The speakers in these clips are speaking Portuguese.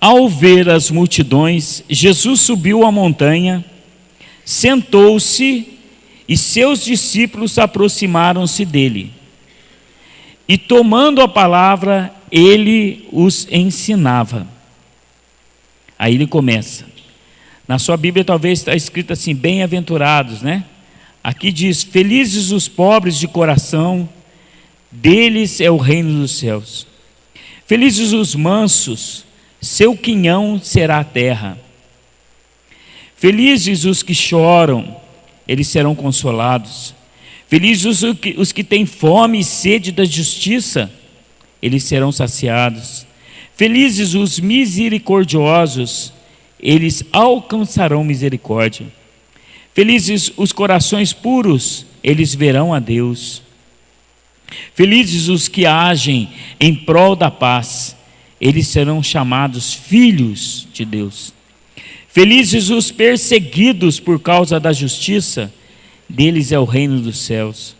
Ao ver as multidões, Jesus subiu a montanha, sentou-se e seus discípulos aproximaram-se dele. E tomando a palavra, ele os ensinava. Aí ele começa. Na sua Bíblia talvez está escrito assim, bem-aventurados, né? Aqui diz, felizes os pobres de coração, deles é o reino dos céus. Felizes os mansos, seu quinhão será a terra. Felizes os que choram, eles serão consolados. Felizes os que têm fome e sede da justiça, eles serão saciados. Felizes os misericordiosos, eles alcançarão misericórdia. Felizes os corações puros, eles verão a Deus. Felizes os que agem em prol da paz, eles serão chamados filhos de Deus. Felizes os perseguidos por causa da justiça, deles é o reino dos céus.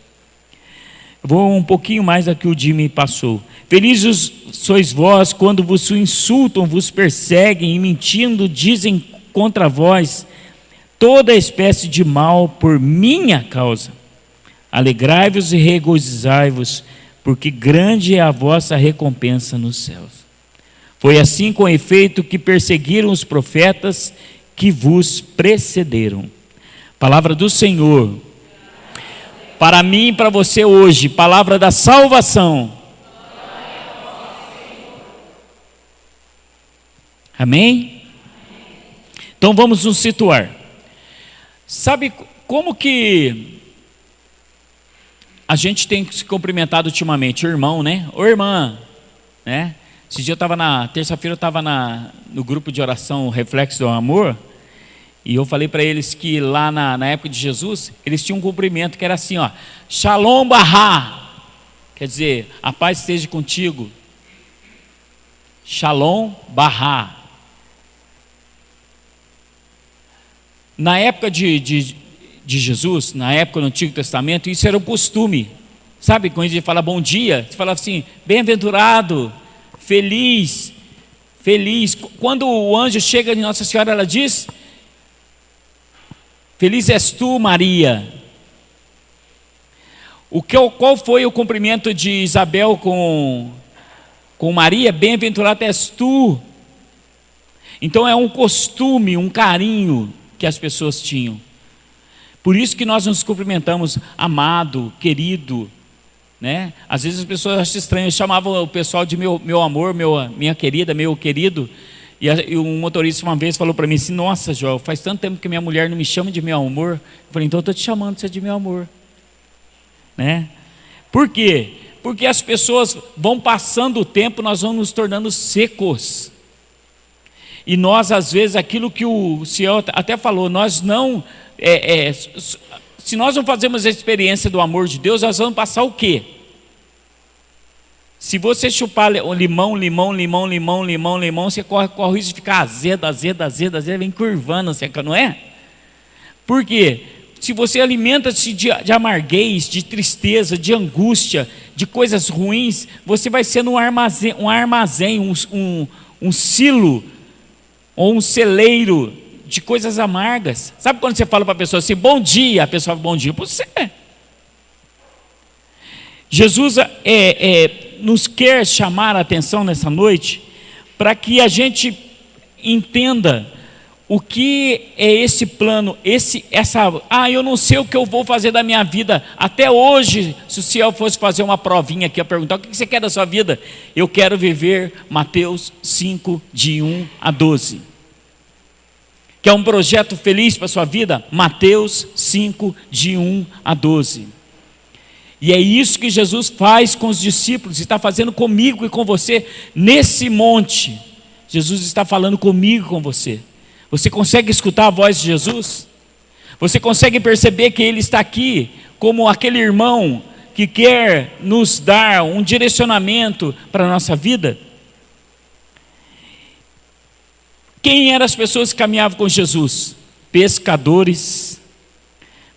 Vou um pouquinho mais do que o Jimmy passou. Felizes sois vós quando vos insultam, vos perseguem e mentindo dizem contra vós toda espécie de mal por minha causa. Alegrai-vos e regozijai-vos, porque grande é a vossa recompensa nos céus. Foi assim com efeito que perseguiram os profetas que vos precederam. Palavra do Senhor. Para mim e para você hoje, palavra da salvação. Amém? Então vamos nos situar. Sabe como que a gente tem se cumprimentado ultimamente? O irmão, né? Ô irmã, né? Esse dia eu estava terça-feira eu estava no grupo de oração Reflexo do Amor, e eu falei para eles que lá na época de Jesus, eles tinham um cumprimento que era assim, ó, Shalom Barra, quer dizer, a paz esteja contigo. Shalom Barra. Na época de Jesus, na época do Antigo Testamento, isso era um costume. Sabe, quando a gente fala bom dia, você fala assim, bem-aventurado, feliz, feliz. Quando o anjo chega de Nossa Senhora, ela diz, feliz és tu, Maria. Qual foi o cumprimento de Isabel com Maria? Bem-aventurada és tu. Então é um costume, um carinho que as pessoas tinham. Por isso que nós nos cumprimentamos, amado, querido, né? Às vezes as pessoas acham estranho, chamavam o pessoal de meu amor, minha querida, meu querido, e um motorista uma vez falou para mim assim, nossa, Joel, faz tanto tempo que minha mulher não me chama de meu amor. Eu falei, então eu estou te chamando você de meu amor, né? Por quê? Porque as pessoas vão passando o tempo, nós vamos nos tornando secos, e nós às vezes, aquilo que o Ciel até falou, nós não, se nós não fazemos a experiência do amor de Deus, nós vamos passar o quê? Se você chupar limão, você corre o risco de ficar azedo, vem curvando, não é? Por quê? Se você alimenta-se de amarguez, de tristeza, de angústia, de coisas ruins, você vai sendo um armazém, um silo, ou um celeiro de coisas amargas. Sabe quando você fala para a pessoa assim, bom dia, a pessoa fala, bom dia para você. Jesus nos quer chamar a atenção nessa noite, para que a gente entenda o que é esse plano, eu não sei o que eu vou fazer da minha vida. Até hoje, se o Ciel fosse fazer uma provinha aqui, a perguntar, o que você quer da sua vida? Eu quero viver Mateus 5, de 1 a 12. Quer um projeto feliz para a sua vida? Mateus 5, de 1 a 12. E é isso que Jesus faz com os discípulos, e está fazendo comigo e com você, nesse monte. Jesus está falando comigo e com você. Você consegue escutar a voz de Jesus? Você consegue perceber que Ele está aqui, como aquele irmão que quer nos dar um direcionamento para a nossa vida? Quem eram as pessoas que caminhavam com Jesus? Pescadores,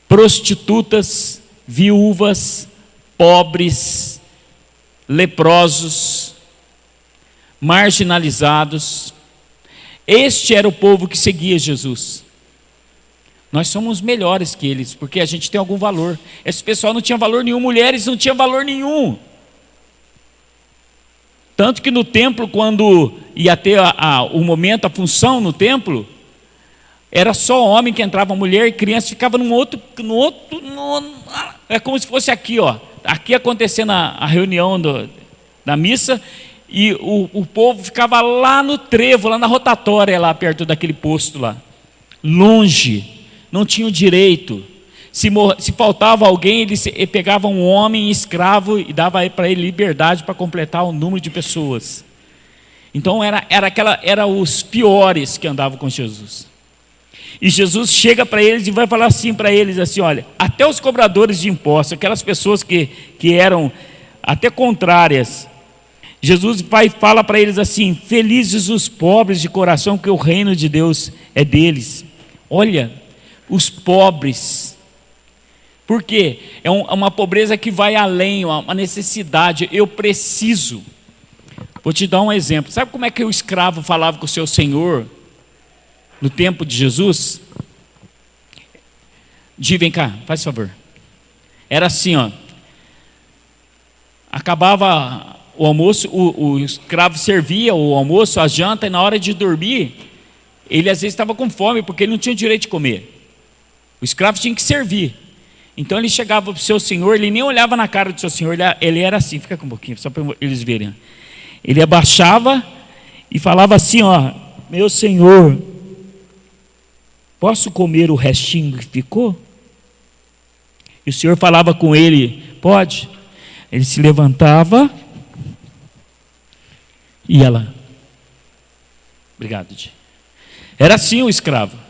prostitutas, viúvas, pobres, leprosos, marginalizados, Este era o povo que seguia Jesus. Nós somos melhores que eles, porque a gente tem algum valor. Esse pessoal não tinha valor nenhum, mulheres não tinham valor nenhum. Tanto que no templo, quando ia ter o momento, a função no templo, era só homem que entrava, mulher e criança ficava é como se fosse aqui, ó. Aqui acontecendo a reunião da missa, e o povo ficava lá no trevo, lá na rotatória, lá perto daquele posto lá, longe, não tinha o direito. Se faltava alguém, eles pegavam um homem escravo e dava para ele liberdade para completar o número de pessoas. Então era os piores que andavam com Jesus. E Jesus chega para eles e vai falar assim para eles, assim, olha, até os cobradores de impostos, aquelas pessoas que eram até contrárias, Jesus vai e fala para eles assim: felizes os pobres de coração, que o reino de Deus é deles. Olha, os pobres. Por quê? É uma pobreza que vai além, uma necessidade. Eu preciso. Vou te dar um exemplo. Sabe como é que o escravo falava com o seu senhor no tempo de Jesus? Di, vem cá, faz favor. Era assim, ó. Acabava o almoço, o escravo servia o almoço, a janta, e na hora de dormir, ele às vezes estava com fome, porque ele não tinha direito de comer. O escravo tinha que servir. Então ele chegava para o seu senhor, ele nem olhava na cara do seu senhor, ele era assim, fica com um pouquinho, só para eles verem. Ele abaixava e falava assim, ó: meu senhor, posso comer o restinho que ficou? E o senhor falava com ele: pode. Ele se levantava e ia lá. Obrigado, Di. Era assim o escravo.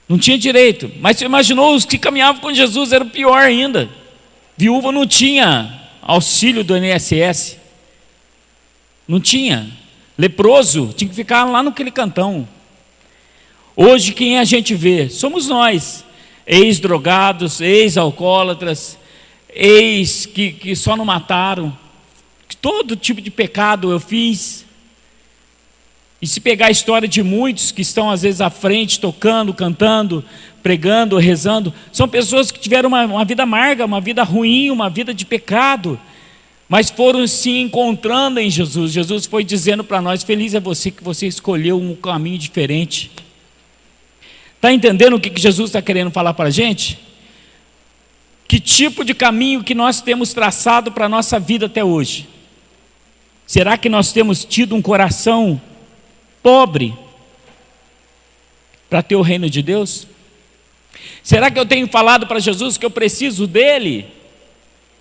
Não tinha direito. Mas você imaginou, os que caminhavam com Jesus era pior ainda. Viúva não tinha auxílio do INSS. Não tinha. Leproso tinha que ficar lá naquele cantão. Hoje quem a gente vê? Somos nós. Ex-drogados, ex-alcoólatras, ex que só não mataram. Todo tipo de pecado eu fiz. E se pegar a história de muitos que estão às vezes à frente, tocando, cantando, pregando, rezando, são pessoas que tiveram uma vida amarga, uma vida ruim, uma vida de pecado, mas foram se encontrando em Jesus. Jesus foi dizendo para nós: feliz é você que você escolheu um caminho diferente. Está entendendo o que Jesus está querendo falar para a gente? Que tipo de caminho que nós temos traçado para a nossa vida até hoje? Será que nós temos tido um coração pobre para ter o reino de Deus? Será que eu tenho falado para Jesus que eu preciso dele?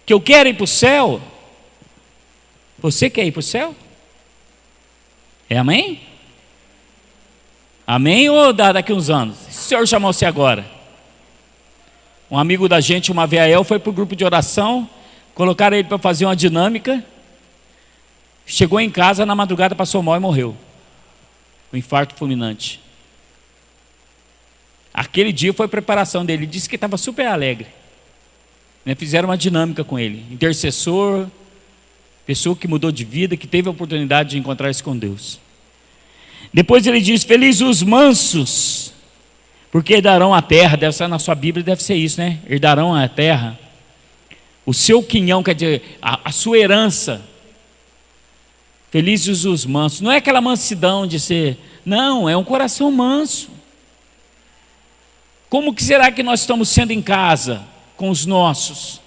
Que eu quero ir para o céu? Você quer ir para o céu? É amém? Amém ou daqui uns anos? Se o Senhor chamou você agora? Um amigo da gente, uma VAL, foi para o grupo de oração, colocaram ele para fazer uma dinâmica, chegou em casa, na madrugada passou mal e morreu. Um infarto fulminante. Aquele dia foi a preparação dele. Ele disse que estava super alegre. Fizeram uma dinâmica com ele. Intercessor, pessoa que mudou de vida, que teve a oportunidade de encontrar-se com Deus. Depois ele diz: felizes os mansos, porque herdarão a terra. Deve ser na sua Bíblia, deve ser isso, né? Herdarão a terra. O seu quinhão, quer dizer, a sua herança. Felizes os mansos. Não é aquela mansidão de ser, não, é um coração manso. Como que será que nós estamos sendo em casa com os nossos?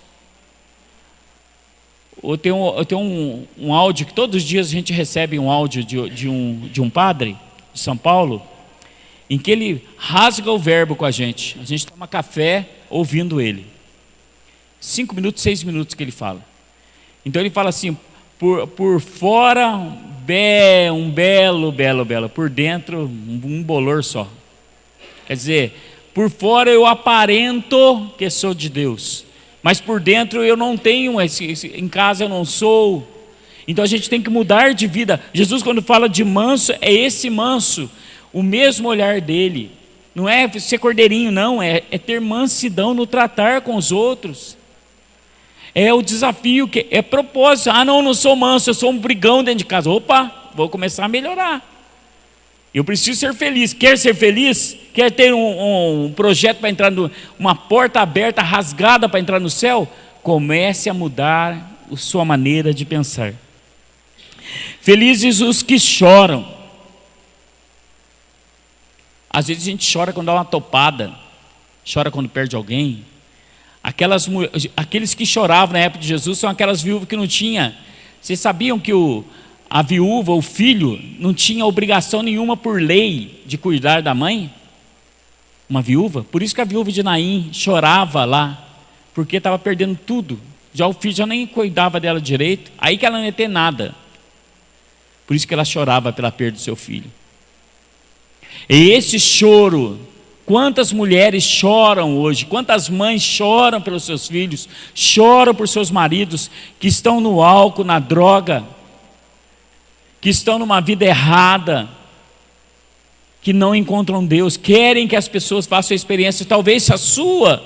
Eu tenho um áudio que todos os dias a gente recebe um áudio de um padre de São Paulo, em que ele rasga o verbo com a gente. A gente toma café ouvindo ele. 5 minutos, 6 minutos que ele fala. Então ele fala assim: por fora um belo, por dentro um bolor só. Quer dizer, por fora eu aparento que sou de Deus, mas por dentro eu não tenho, em casa eu não sou. Então a gente tem que mudar de vida. Jesus, quando fala de manso, é esse manso, o mesmo olhar dele. Não é ser cordeirinho, não, é ter mansidão no tratar com os outros. É o desafio, que é propósito. Não sou manso, eu sou um brigão dentro de casa. Opa, vou começar a melhorar. Eu preciso ser feliz. Quer ser feliz? Quer ter um projeto para entrar uma porta aberta, rasgada para entrar no céu? Comece a mudar a sua maneira de pensar. Felizes os que choram. Às vezes a gente chora quando dá uma topada, chora quando perde alguém. Aqueles que choravam na época de Jesus são aquelas viúvas que não tinham. Vocês sabiam que a viúva, o filho, não tinha obrigação nenhuma por lei de cuidar da mãe? Uma viúva. Por isso que a viúva de Naim chorava lá, porque estava perdendo tudo. Já o filho já nem cuidava dela direito, aí que ela não ia ter nada. Por isso que ela chorava pela perda do seu filho. E esse choro, quantas mulheres choram hoje, quantas mães choram pelos seus filhos, choram por seus maridos que estão no álcool, na droga, que estão numa vida errada, que não encontram Deus, querem que as pessoas façam a experiência, talvez a sua,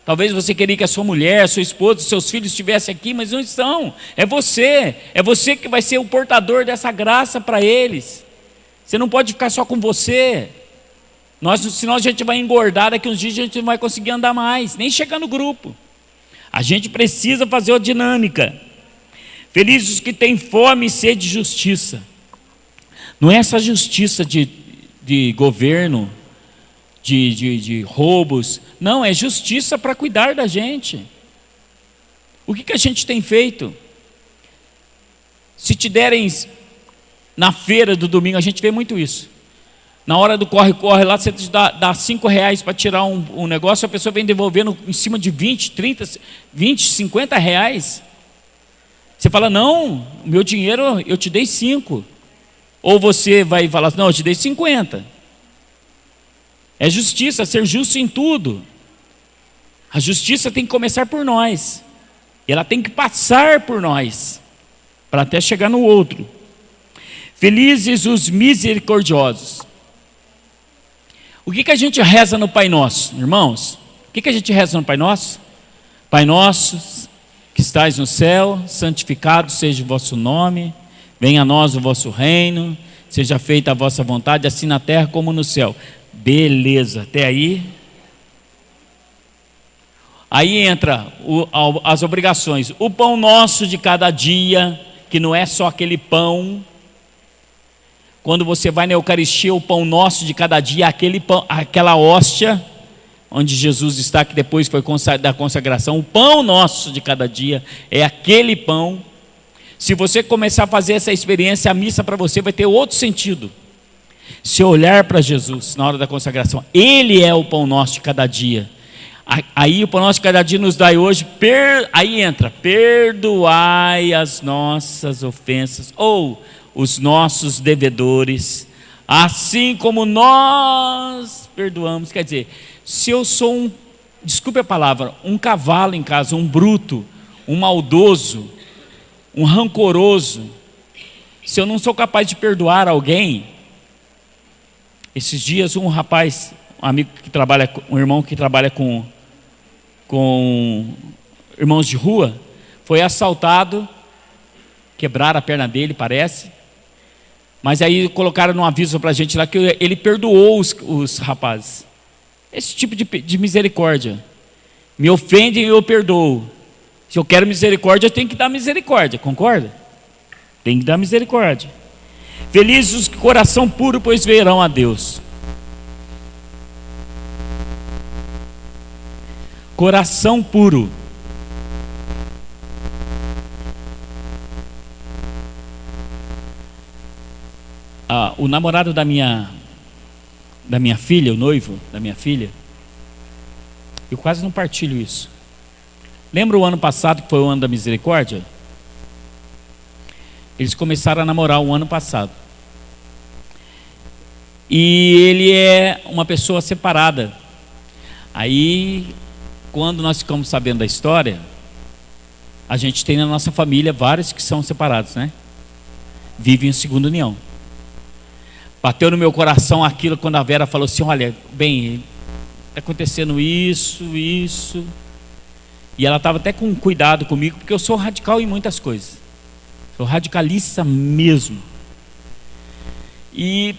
talvez você queria que a sua mulher, sua esposa, seus filhos estivessem aqui, mas não estão. É você que vai ser o portador dessa graça para eles. Você não pode ficar só com você. Senão a gente vai engordar, daqui uns dias a gente não vai conseguir andar mais, nem chegar no grupo. A gente precisa fazer a dinâmica. Felizes os que têm fome e sede de justiça. Não é essa justiça de governo, de roubos. Não, é justiça para cuidar da gente. O que a gente tem feito? Se te derem na feira do domingo, a gente vê muito isso. Na hora do corre-corre lá, você dá R$5 para tirar um negócio, a pessoa vem devolvendo em cima de 20, 30, 20, 50 reais. Você fala, não, o meu dinheiro eu te dei 5. Ou você vai falar, não, eu te dei 50. É justiça, ser justo em tudo. A justiça tem que começar por nós. E ela tem que passar por nós, para até chegar no outro. Felizes os misericordiosos. O que a gente reza no Pai Nosso, irmãos? O que a gente reza no Pai Nosso? Pai Nosso, que estais no céu, santificado seja o vosso nome, venha a nós o vosso reino, seja feita a vossa vontade, assim na terra como no céu. Beleza, até aí. Aí entra as obrigações. O pão nosso de cada dia, que não é só aquele pão. Quando você vai na Eucaristia, o pão nosso de cada dia, aquele pão, aquela hóstia, onde Jesus está, que depois foi da consagração, o pão nosso de cada dia é aquele pão. Se você começar a fazer essa experiência, a missa para você vai ter outro sentido. Se olhar para Jesus na hora da consagração, Ele é o pão nosso de cada dia. Aí o pão nosso de cada dia nos dai hoje, aí entra, perdoai as nossas ofensas, ou os nossos devedores, assim como nós perdoamos. Quer dizer, se eu sou desculpe a palavra, um cavalo em casa, um bruto, um maldoso, um rancoroso, se eu não sou capaz de perdoar alguém. Esses dias um rapaz, um irmão que trabalha com irmãos de rua, foi assaltado, quebraram a perna dele, parece. Mas aí colocaram num aviso para a gente lá que ele perdoou os rapazes. Esse tipo de misericórdia. Me ofendem e eu perdoo. Se eu quero misericórdia, eu tenho que dar misericórdia, concorda? Tem que dar misericórdia. Felizes os que coração puro, pois verão a Deus. Coração puro. O namorado da minha filha, o noivo da minha filha, eu quase não partilho isso. Lembra o ano passado, que foi o ano da misericórdia? Eles começaram a namorar o ano passado. E ele é uma pessoa separada. Aí, quando nós ficamos sabendo da história, a gente tem na nossa família vários que são separados, né? Vivem em segunda união. Bateu no meu coração aquilo quando a Vera falou assim, olha, bem, está acontecendo isso. E ela estava até com cuidado comigo, porque eu sou radical em muitas coisas. Sou radicalista mesmo. E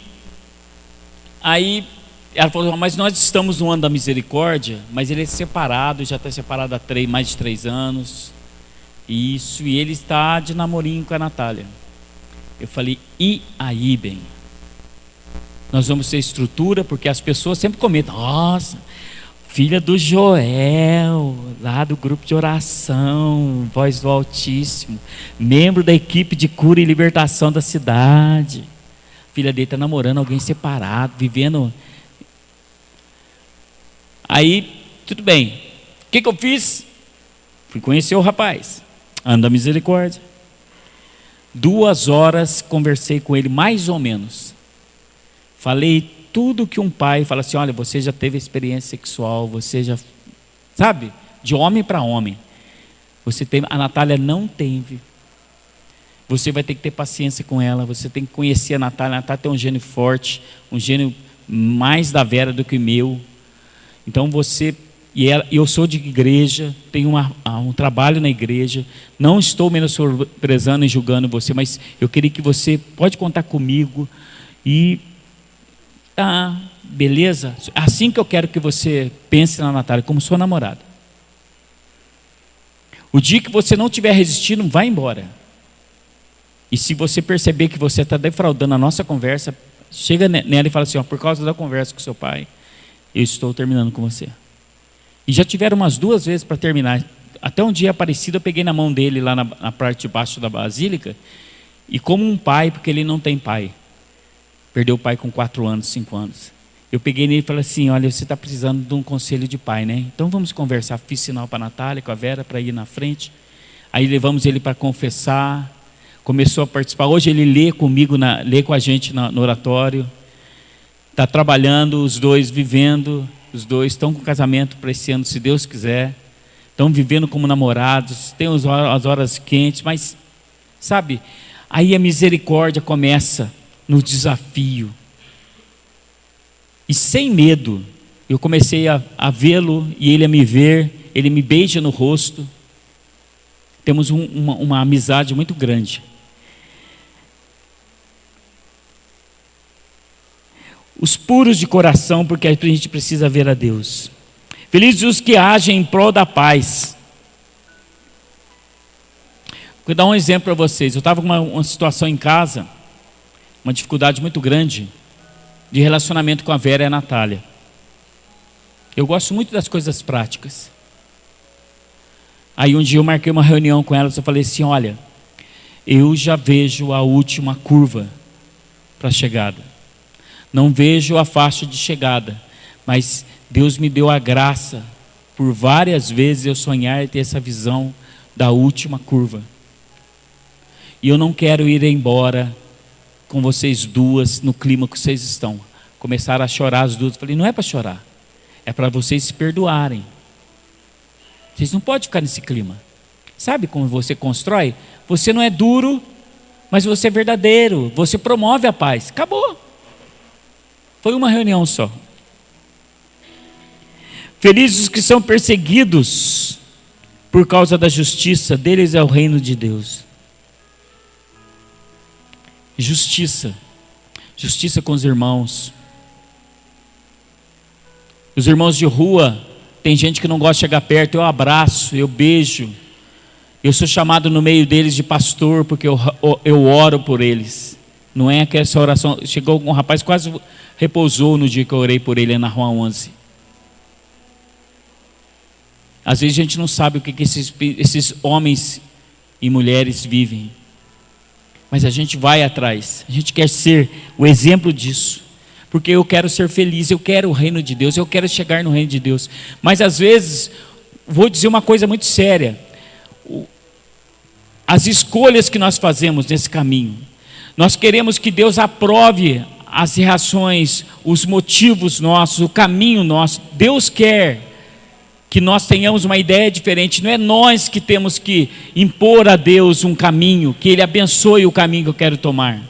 Aí ela falou, mas nós estamos no ano da misericórdia, mas ele é separado, já está separado há mais de 3 anos. Isso, e ele está de namorinho com a Natália. Eu falei, e aí, bem? Nós vamos ter estrutura, porque as pessoas sempre comentam, nossa, filha do Joel, lá do grupo de oração, Voz do Altíssimo, membro da equipe de cura e libertação da cidade. A filha dele está namorando alguém separado, vivendo. Aí, tudo bem. O que eu fiz? Fui conhecer o rapaz, ano da misericórdia. 2 horas conversei com ele, mais ou menos. Falei tudo que um pai fala assim, olha, você já teve experiência sexual, você já, sabe, de homem para homem. Você tem, a Natália não teve. Você vai ter que ter paciência com ela, você tem que conhecer a Natália tem um gênio forte, um gênio mais da Vera do que o meu. Então você, eu sou de igreja, tenho um trabalho na igreja, não estou menosprezando e julgando você, mas eu queria que você pode contar comigo e beleza, assim que eu quero que você pense na Natália, como sua namorada. O dia que você não estiver resistindo, vai embora. E se você perceber que você está defraudando a nossa conversa, chega nela e fala assim, por causa da conversa com seu pai, eu estou terminando com você. E já tiveram umas 2 vezes para terminar. Até um dia parecido, eu peguei na mão dele lá na parte de baixo da basílica, e como um pai, porque ele não tem pai, perdeu o pai com 4 anos, 5 anos. Eu peguei nele e falei assim, olha, você está precisando de um conselho de pai, né? Então vamos conversar. Fiz sinal para a Natália, com a Vera, para ir na frente. Aí levamos ele para confessar, começou a participar. Hoje ele lê comigo, lê com a gente no oratório. Está trabalhando, os dois vivendo, os dois estão com casamento para esse ano, se Deus quiser. Estão vivendo como namorados, tem as horas quentes, mas, sabe, aí a misericórdia começa no desafio. E sem medo, eu comecei a vê-lo e ele a me ver, ele me beija no rosto. Temos uma amizade muito grande. Os puros de coração, porque a gente precisa ver a Deus. Felizes os que agem em prol da paz. Vou dar um exemplo para vocês. Eu estava com uma situação em casa, uma dificuldade muito grande, de relacionamento com a Vera e a Natália. Eu gosto muito das coisas práticas. Aí um dia eu marquei uma reunião com elas, eu falei assim, olha, eu já vejo a última curva para a chegada. Não vejo a faixa de chegada, mas Deus me deu a graça, por várias vezes eu sonhar e ter essa visão da última curva. E eu não quero ir embora com vocês duas no clima que vocês estão. Começaram a chorar as duas. Falei, não é para chorar, é para vocês se perdoarem. Vocês não podem ficar nesse clima. Sabe como você constrói? Você não é duro, mas você é verdadeiro. Você promove a paz. Acabou. Foi uma reunião só. Felizes os que são perseguidos por causa da justiça, deles é o reino de Deus. Justiça. Justiça com os irmãos. Os irmãos de rua, tem gente que não gosta de chegar perto, eu abraço, eu beijo. Eu sou chamado no meio deles de pastor, porque eu oro por eles. Não é aquela oração. Chegou um rapaz, quase repousou no dia que eu orei por ele na Rua 11. Às vezes a gente não sabe o que esses homens e mulheres vivem. Mas a gente vai atrás. A gente quer ser o exemplo disso. Porque eu quero ser feliz, eu quero o reino de Deus, eu quero chegar no reino de Deus. Mas às vezes, vou dizer uma coisa muito séria. As escolhas que nós fazemos nesse caminho, nós queremos que Deus aprove as reações, os motivos nossos, o caminho nosso. Deus quer que nós tenhamos uma ideia diferente. Não é nós que temos que impor a Deus um caminho, que Ele abençoe o caminho que eu quero tomar.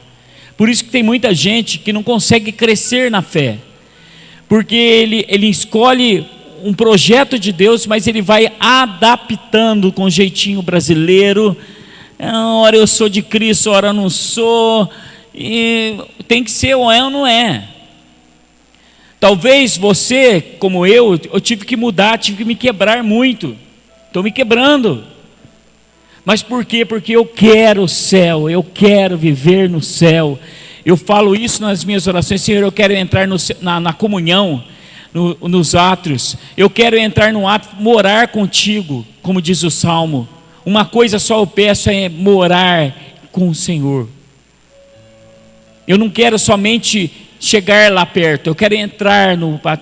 Por isso que tem muita gente que não consegue crescer na fé, porque ele escolhe um projeto de Deus, mas ele vai adaptando com jeitinho brasileiro. Ora eu sou de Cristo, ora eu não sou, e tem que ser ou é ou não é. Talvez você, como eu tive que mudar, tive que me quebrar muito. Estou me quebrando. Mas por quê? Porque eu quero o céu, eu quero viver no céu. Eu falo isso nas minhas orações: Senhor, eu quero entrar na comunhão, nos átrios. Eu quero entrar no átrio, morar contigo, como diz o Salmo. Uma coisa só eu peço, é morar com o Senhor. Eu não quero somente chegar lá perto, eu quero entrar,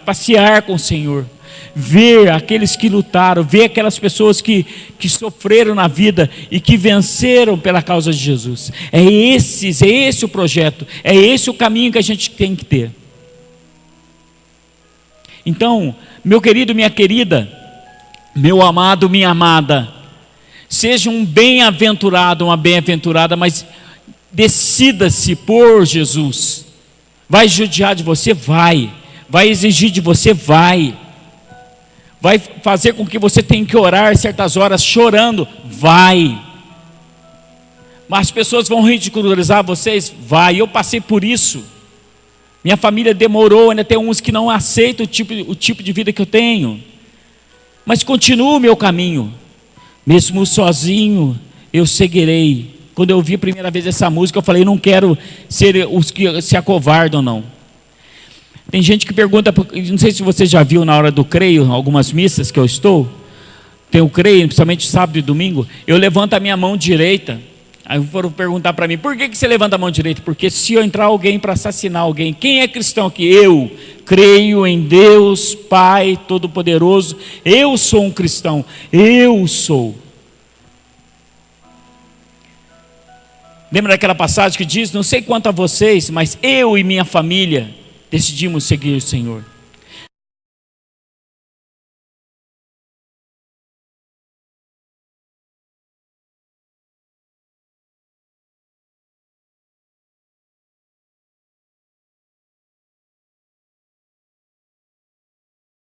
passear com o Senhor, ver aqueles que lutaram, ver aquelas pessoas que sofreram na vida e que venceram pela causa de Jesus. É esse o projeto, é esse o caminho que a gente tem que ter. Então, meu querido, minha querida, meu amado, minha amada, seja um bem-aventurado, uma bem-aventurada, mas decida-se por Jesus. Vai judiar de você? Vai exigir de você? Vai fazer com que você tenha que orar certas horas chorando? Vai. Mas as pessoas vão ridicularizar vocês? Vai. Eu passei por isso. Minha família demorou, ainda tem uns que não aceitam o tipo de vida que eu tenho. Mas continuo o meu caminho. Mesmo sozinho, eu seguirei. Quando eu ouvi a primeira vez essa música, eu falei: não quero ser os que se acovardam, não. Tem gente que pergunta, não sei se você já viu na hora do creio, algumas missas que eu estou, tem o creio, principalmente sábado e domingo, eu levanto a minha mão direita. Aí foram perguntar para mim: por que você levanta a mão direita? Porque se eu entrar alguém para assassinar alguém, quem é cristão aqui? Eu creio em Deus Pai Todo-Poderoso, eu sou um cristão, eu sou. Lembra daquela passagem que diz: não sei quanto a vocês, mas eu e minha família decidimos seguir o Senhor.